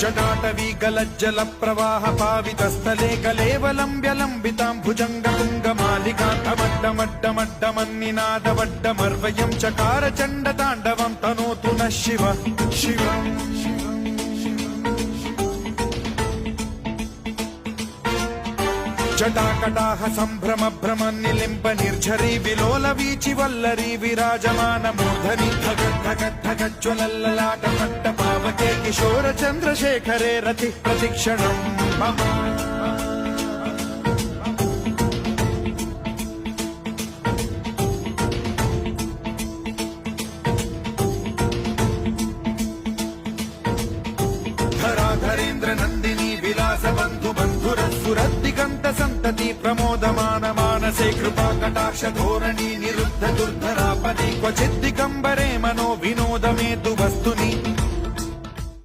जटाटवी गलज्जल प्रवाह पावितस्थले कलेवलम्ब्यलम्बितां भुजङ्गतुङ्गमालिकान्तमड्डमड्डमड्डमन्निनादवड्डमर्वयं चकार चण्डताण्डवं तनोतु नः शिव शिव जटाकटाह सम्भ्रम भ्रम निलिम्ब निर्झरी विलोल वीचि वल्लरी विराजमान मूर्धनि धगद्धगद्धगज्ज्वलल्ललाट पट्ट पावके किशोर चन्द्रशेखरे रति प्रतिक्षणम् मम धराधरेन्द्र नन्दिनी विलास बन्धु बन्धुरस्फुरद्दिगन्त सन्तति प्रमोदमान मानसे कृपा कटाक्ष धोरणी निरुद्ध दुर्धरापदि क्वचिद्दिगम्बरे मनो विनोदमेतु वस्तुनि